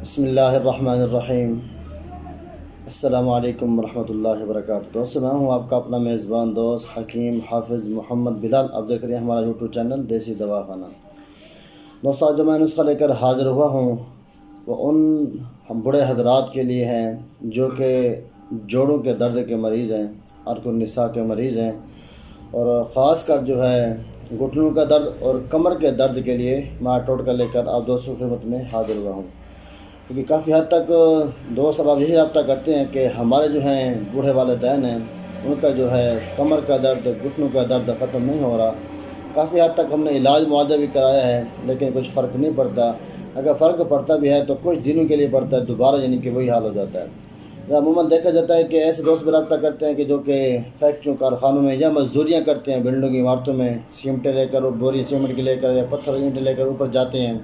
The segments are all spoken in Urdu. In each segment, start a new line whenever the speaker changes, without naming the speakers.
بسم اللہ الرحمن الرحیم۔ السلام علیکم ورحمۃ اللہ وبرکاتہ۔ دوستو، میں ہوں آپ کا اپنا میزبان دوست حکیم حافظ محمد بلال۔ آپ دیکھ رہے ہیں ہمارا یوٹیوب چینل دیسی دوا خانہ۔ دوستو، آج جو میں نسخہ لے کر حاضر ہوا ہوں وہ ان ہم بڑے حضرات کے لیے ہیں جو کہ جوڑوں کے درد کے مریض ہیں، عرق النساء کے مریض ہیں، اور خاص کر جو ہے گھٹنوں کا درد اور کمر کے درد کے لیے میں ٹوٹکا لے کر آپ دوستوں کی خدمت میں حاضر ہوا ہوں، کیونکہ کافی حد تک دوست اب یہی رابطہ کرتے ہیں کہ ہمارے جو ہیں بوڑھے والدین ہیں ان کا جو ہے کمر کا درد، گھٹنوں کا درد ختم نہیں ہو رہا۔ کافی حد تک ہم نے علاج معالجہ بھی کرایا ہے لیکن کچھ فرق نہیں پڑتا۔ اگر فرق پڑتا بھی ہے تو کچھ دنوں کے لیے پڑتا ہے، دوبارہ یعنی کہ وہی حال ہو جاتا ہے۔ عموماً دیکھا جاتا ہے کہ ایسے دوست بھی رابطہ کرتے ہیں کہ جو کہ فیکٹریوں کارخانوں میں یا مزدوریاں کرتے ہیں، بلڈنگ کی عمارتوں میں سیمنٹیں لے کر اور بوری سیمنٹ کی لے کر یا پتھر اینٹیں لے کر اوپر جاتے ہیں،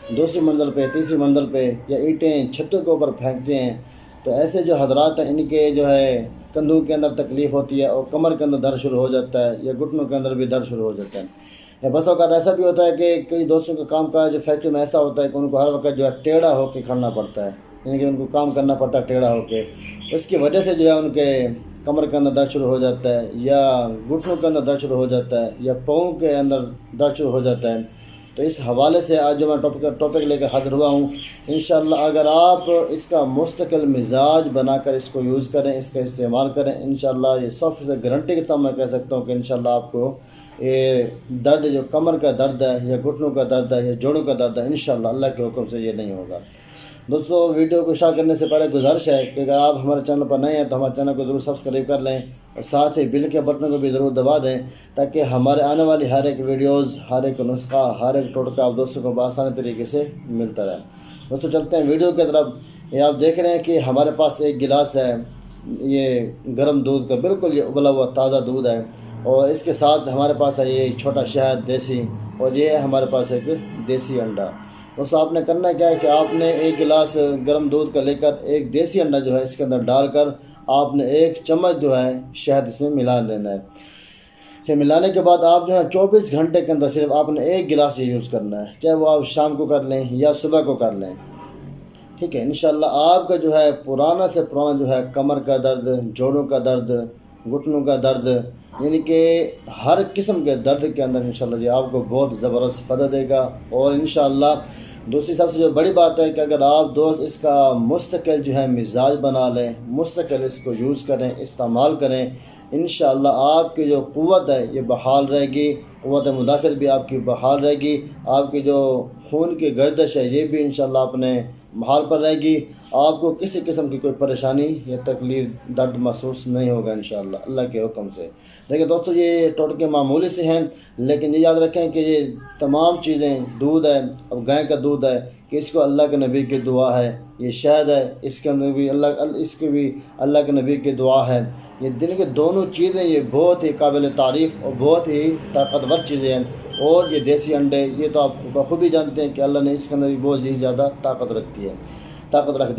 دوسری منزل پہ، تیسری منزل پہ، یا اینٹیں چھتوں کے اوپر پھینکتے ہیں۔ تو ایسے جو حضرات ہیں ان کے جو ہے کندھوں کے اندر تکلیف ہوتی ہے اور کمر کے اندر درد شروع ہو جاتا ہے، یا گھٹنوں کے اندر بھی درد شروع ہو جاتا ہے۔ یا بس اوقات ایسا بھی ہوتا ہے کہ کئی دوستوں کا کام کاج فیکٹری میں ایسا ہوتا ہے کہ ان کو ہر وقت جو ہے ٹیڑھا ہو کے کھڑنا پڑتا ہے، یعنی کہ ان کو کام کرنا پڑتا ہے ٹیڑھا ہو کے۔ اس کی وجہ سے جو ہے ان کے کمر کے اندر درد شروع ہو جاتا ہے، یا گھٹنوں کے اندر درد شروع ہو جاتا ہے، یا پاؤں کے اندر درد شروع ہو جاتا ہے۔ تو اس حوالے سے آج جو میں ٹاپک لے کر حاضر ہوا ہوں، انشاءاللہ اگر آپ اس کا مستقل مزاج بنا کر اس کو یوز کریں، اس کا استعمال کریں، انشاءاللہ یہ 100% گارنٹی کے ساتھ میں کہہ سکتا ہوں کہ انشاءاللہ آپ کو یہ درد، جو کمر کا درد ہے یا گھٹنوں کا درد ہے یا جوڑوں کا درد ہے، انشاءاللہ اللہ کے حکم سے یہ نہیں ہوگا۔ دوستو، ویڈیو کو شیئر کرنے سے پہلے گزارش ہے کہ اگر آپ ہمارے چینل پر نئے ہیں تو ہمارے چینل کو ضرور سبسکرائب کر لیں اور ساتھ ہی بیل کے بٹن کو بھی ضرور دبا دیں تاکہ ہمارے آنے والی ہر ایک ویڈیوز، ہر ایک نسخہ، ہر ایک ٹوٹکا آپ دوستوں کو بآسانی طریقے سے ملتا رہے۔ دوستو، چلتے ہیں ویڈیو کی طرف۔ یہ آپ دیکھ رہے ہیں کہ ہمارے پاس ایک گلاس ہے، یہ گرم دودھ کا، بالکل یہ ابلا ہوا تازہ دودھ ہے، اور اس کے ساتھ ہمارے پاس ہے یہ چھوٹا شہد دیسی، اور یہ ہے ہمارے پاس ایک دیسی انڈا۔ دوستو، آپ نے کرنا کیا ہے کہ آپ نے ایک گلاس گرم دودھ کا لے کر ایک دیسی انڈا جو ہے اس کے اندر ڈال کر آپ نے ایک چمچ جو ہے شہد اس میں ملا لینا ہے۔ یہ ملانے کے بعد آپ جو ہے 24 گھنٹے کے اندر صرف آپ نے ایک گلاس ہی یوز کرنا ہے، چاہے وہ آپ شام کو کر لیں یا صبح کو کر لیں، ٹھیک ہے۔ انشاءاللہ آپ کا جو ہے پرانا سے پرانا جو ہے کمر کا درد، جوڑوں کا درد، گھٹنوں کا درد، یعنی کہ ہر قسم کے درد کے اندر انشاءاللہ یہ آپ کو بہت زبردست فائدہ دے گا۔ اور انشاءاللہ دوسری سب سے جو بڑی بات ہے کہ اگر آپ دوست اس کا مستقل جو ہے مزاج بنا لیں، مستقل اس کو یوز کریں، استعمال کریں، انشاءاللہ آپ کی جو قوت ہے یہ بحال رہے گی، قوت مدافعت بھی آپ کی بحال رہے گی، آپ کی جو خون کی گردش ہے یہ بھی انشاءاللہ اپنے بحال پر رہے گی، آپ کو کسی قسم کی کوئی پریشانی یا تکلیف، درد محسوس نہیں ہوگا انشاءاللہ اللہ کے حکم سے۔ دیکھیں دوستو، یہ ٹوٹکے معمولی سے ہیں لیکن یہ یاد رکھیں کہ یہ تمام چیزیں، دودھ ہے، اب گائے کا دودھ ہے کہ اس کو اللہ کے نبی کی دعا ہے، یہ شہد ہے اس کے اندر بھی اس کی بھی اللہ کے نبی کی دعا ہے۔ یہ دن کے دونوں چیزیں یہ بہت ہی قابل تعریف اور بہت ہی طاقتور چیزیں ہیں، اور یہ دیسی انڈے یہ تو آپ بخوبی جانتے ہیں کہ اللہ نے اس کے اندر بھی بہت ہی زیادہ طاقت رکھ دی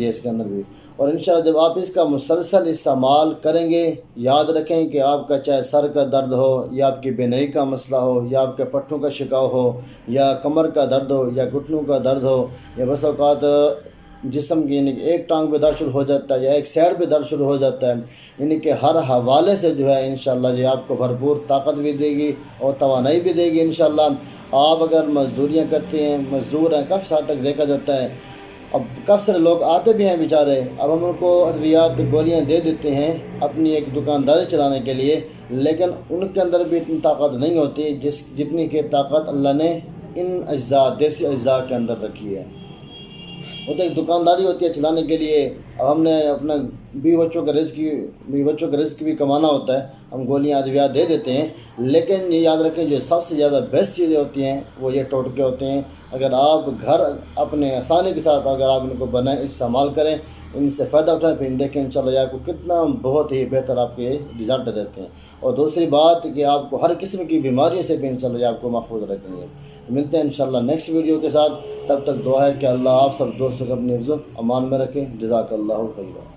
ہے اس کے اندر بھی۔ اور انشاءاللہ جب آپ اس کا مسلسل استعمال کریں گے، یاد رکھیں کہ آپ کا چاہے سر کا درد ہو، یا آپ کی بینائی کا مسئلہ ہو، یا آپ کے پٹھوں کا شکاو ہو، یا کمر کا درد ہو، یا گھٹنوں کا درد ہو، یا بس اوقات جسم کی یعنی کہ ایک ٹانگ پہ درد شروع ہو جاتا ہے یا ایک سائڈ پہ درد شروع ہو جاتا ہے، یعنی کہ ہر حوالے سے جو ہے انشاءاللہ یہ آپ کو بھرپور طاقت بھی دے گی اور توانائی بھی دے گی انشاءاللہ۔ آپ اگر مزدوریاں کرتے ہیں، مزدور ہیں، کافی سال تک دیکھا جاتا ہے، اب کافی سارے لوگ آتے بھی ہیں بیچارے، اب ہم ان کو ادویات گولیاں دے دیتے ہیں اپنی ایک دکانداری چلانے کے لیے، لیکن ان کے اندر بھی اتنی طاقت نہیں ہوتی جتنی کہ طاقت اللہ نے ان اجزاء، دیسی اجزاء کے اندر رکھی ہے۔ وہ تو ایک دکانداری ہوتی ہے چلانے کے لیے، اب ہم نے اپنا بیوی بچوں کا رزق بھی کمانا ہوتا ہے، ہم گولیاں ادویات دے دیتے ہیں، لیکن یہ یاد رکھیں جو سب سے زیادہ بیسٹ چیزیں ہوتی ہیں وہ یہ ٹوٹکے ہوتے ہیں۔ اگر آپ گھر اپنے آسانی کے ساتھ اگر آپ ان کو بنائیں، استعمال کریں، ان سے فائدہ اٹھائیں، پھر دیکھیں انشاءاللہ یہ آپ کو کتنا بہت ہی بہتر آپ کے رزلٹ دیتے ہیں۔ اور دوسری بات کہ آپ کو ہر قسم کی بیماریوں سے بھی انشاءاللہ یہ آپ کو محفوظ رکھیں گے۔ ملتے ہیں انشاءاللہ نیکسٹ ویڈیو کے ساتھ، تب تک دعا ہے کہ اللہ آپ سب دوستوں کو اپنے حفظ و امان میں رکھیں۔ جزاک اللہ خیرا۔